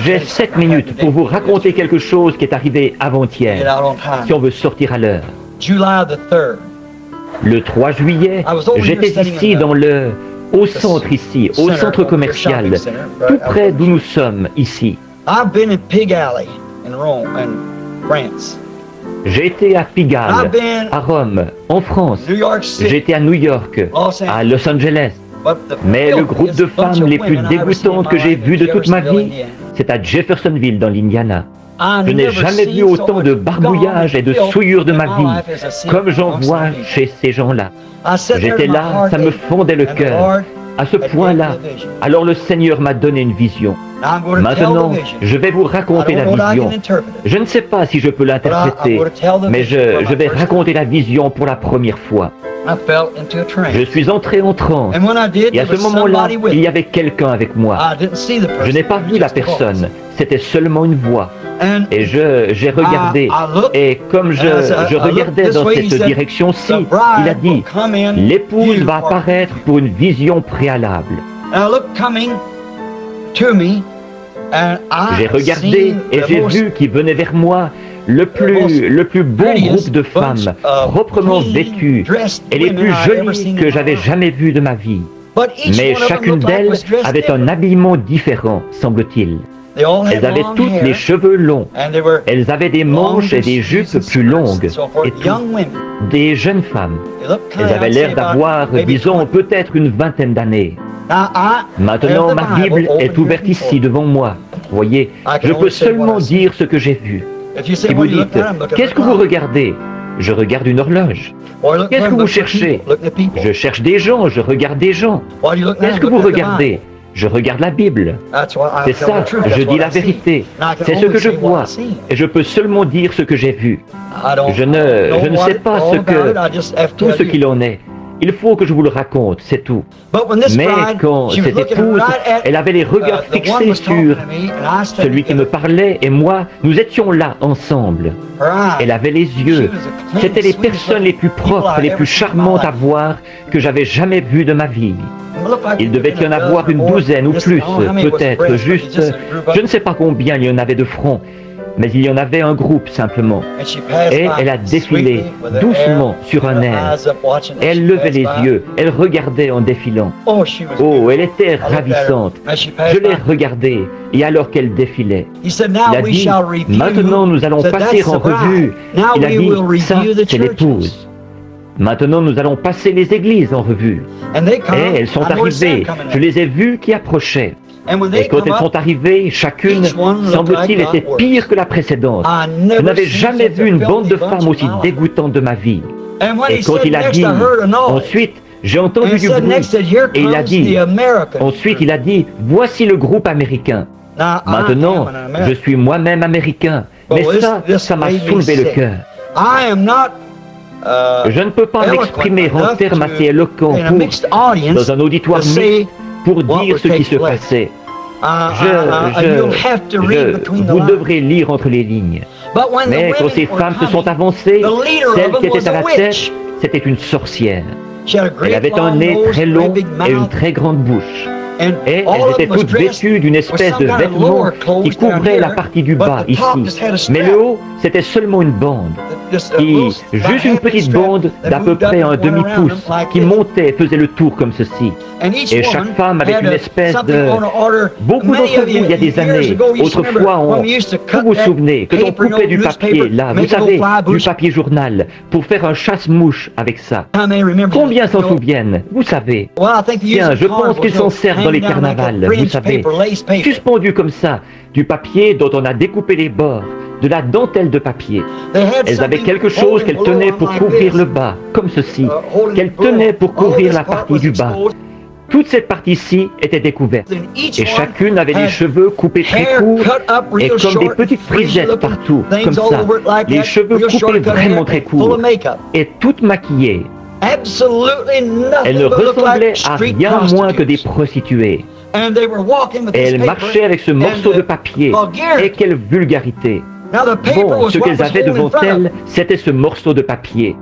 J'ai 7 minutes pour vous raconter quelque chose qui est arrivé avant-hier, si on veut sortir à l'heure. Le 3 juillet, j'étais ici au centre ici, au centre commercial, tout près d'où nous sommes ici. J'ai été à Pigalle, à Rome, en France. J'ai été à New York, à Los Angeles. Mais le groupe de femmes les plus dégoûtantes que j'ai vues de toute ma vie, c'est à Jeffersonville, dans l'Indiana. Je n'ai jamais vu autant de barbouillage et de souillure de ma vie, comme j'en vois chez ces gens-là. J'étais là, ça me fondait le cœur, à ce point-là. Alors le Seigneur m'a donné une vision. Maintenant, je vais vous raconter la vision. Je ne sais pas si je peux l'interpréter, mais je vais raconter la vision pour la première fois. Je suis entré en transe, et à ce moment-là, il y avait quelqu'un avec moi. Je n'ai pas vu la personne, c'était seulement une voix. Et j'ai regardé, et comme je regardais dans cette direction-ci, il a dit, l'épouse va apparaître pour une vision préalable. J'ai regardé et j'ai vu qu'il venait vers moi le plus beau groupe de femmes, proprement vêtues, et les plus jolies que j'avais jamais vues de ma vie. Mais chacune d'elles avait un habillement différent, semble-t-il. Elles avaient toutes les cheveux longs. Elles avaient des manches et des jupes plus longues. Et tout. Des jeunes femmes. Elles avaient l'air d'avoir, disons, peut-être une vingtaine d'années. Maintenant, ma Bible est ouverte ici devant moi. Voyez, je peux seulement dire ce que j'ai vu. Si vous dites, qu'est-ce que vous regardez? Je regarde une horloge. Qu'est-ce que vous cherchez? Je cherche des gens, je regarde des gens. Qu'est-ce que vous regardez? Je regarde la Bible. C'est ça, je dis la vérité. C'est ce que je vois. Et je peux seulement dire ce que j'ai vu. Je ne sais pas tout ce qu'il en est. Il faut que je vous le raconte, c'est tout. Mais quand cette épouse, elle avait les regards fixés sur celui qui me parlait, et moi, nous étions là ensemble. Elle avait les yeux. C'étaient les personnes les plus propres, les plus charmantes à voir que j'avais jamais vues de ma vie. Il devait y en avoir une douzaine ou plus, peut-être, juste, je ne sais pas combien il y en avait de front. Mais il y en avait un groupe simplement. Et elle a défilé doucement sur un air. Elle levait les yeux, elle regardait en défilant. Oh, elle était ravissante. Je l'ai regardée, et alors qu'elle défilait, il a dit, maintenant nous allons passer en revue. Il a dit, ça c'est l'épouse. Maintenant nous allons passer les églises en revue. Et elles sont arrivées, je les ai vues qui approchaient. Et quand elles sont arrivées, chacune, semble-t-il, était pire que la précédente. Je n'avais jamais vu une bande de femmes aussi dégoûtante de ma vie. Et quand il a dit, ensuite, j'ai entendu du bruit, et il a dit, ensuite il a dit, voici le groupe américain. Maintenant, je suis moi-même américain, mais ça m'a soulevé le cœur. Je ne peux pas m'exprimer en termes assez éloquents dans un auditoire mixte pour dire ce qui se passait. Vous devrez lire entre les lignes. Mais quand ces femmes se sont avancées, celle qui était à la tête, c'était une sorcière. Elle avait un nez très long et une très grande bouche. Et elles étaient toutes vêtues d'une espèce de vêtement qui couvrait la partie du bas, ici. Mais le haut, c'était seulement une bande. Juste une petite bande d'à peu près un demi-pouce qui montait et faisait le tour comme ceci. Et chaque femme avait une espèce de... Beaucoup d'entre vous, il y a des années, autrefois, vous vous souvenez que l'on coupait du papier, là, vous savez, du papier journal, pour faire un chasse-mouche avec ça. Combien s'en souviennent? Vous savez. Tiens, je pense qu'ils s'en servent dans les carnavals, vous savez, suspendu comme ça, du papier dont on a découpé les bords, de la dentelle de papier. Elles avaient quelque chose qu'elles tenaient pour couvrir le bas, comme ceci, qu'elles tenaient pour couvrir la partie du bas. Toute cette partie-ci était découverte, et chacune avait les cheveux coupés très courts, et comme des petites frisettes partout, comme ça, les cheveux coupés vraiment très courts, et toutes maquillées. Elles ne ressemblaient à rien moins que des prostituées. Et elles marchaient avec ce morceau de papier. Et quelle vulgarité! Bon, ce qu'elles avaient devant elles, c'était ce morceau de papier.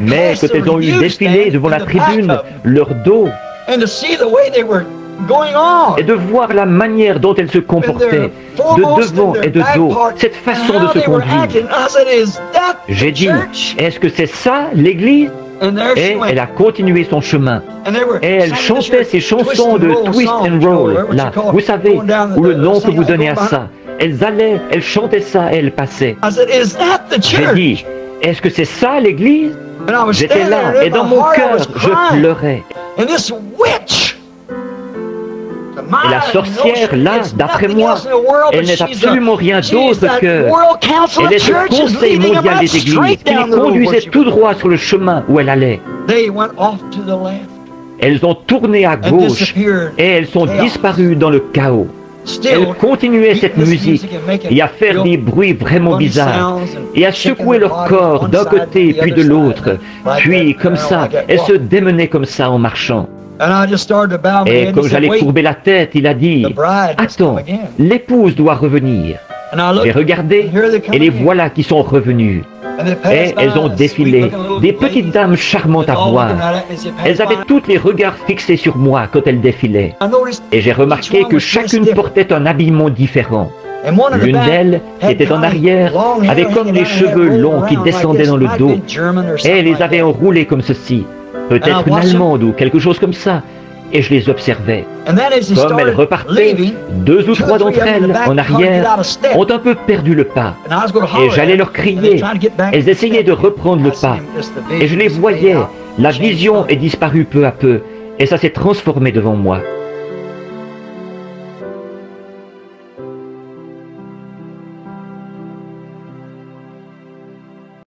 Mais quand elles ont eu défilé devant la tribune, leur dos, et de voir la manière dont elles se comportaient, de devant et de dos, cette façon de se conduire. J'ai dit, est-ce que c'est ça l'Église? Et elle a continué son chemin. Et elle chantait ces chansons de twist and roll, là, vous savez, ou le nom que vous donnez à ça. Elles allaient, elles chantaient ça et elles passaient. J'ai dit, est-ce que c'est ça l'Église? J'étais là et dans mon cœur, je pleurais. Et la sorcière, là, d'après moi, elle n'est absolument rien d'autre que... Elle est le Conseil mondial des églises qui les conduisait tout droit sur le chemin où elle allait. Elles ont tourné à gauche et elles sont disparues dans le chaos. Elles continuaient cette musique et à faire des bruits vraiment bizarres et à secouer leur corps d'un côté puis de l'autre. Puis, comme ça, elles se démenaient comme ça en marchant. Et comme j'allais courber la tête, il a dit, « Attends, l'épouse doit revenir. » J'ai regardé et les voilà qui sont revenues. Et elles ont défilé, des petites dames charmantes à voir. Elles avaient toutes les regards fixés sur moi quand elles défilaient. Et j'ai remarqué que chacune portait un habillement différent. L'une d'elles, qui était en arrière, avait comme les cheveux longs qui descendaient dans le dos. Et elle les avait enroulés comme ceci. Peut-être une Allemande ou quelque chose comme ça. Et je les observais. Comme elles repartaient, 2 ou 3 d'entre elles, en arrière, ont un peu perdu le pas. Et j'allais leur crier. Elles essayaient de reprendre le pas. Et je les voyais. La vision est disparue peu à peu. Et ça s'est transformé devant moi.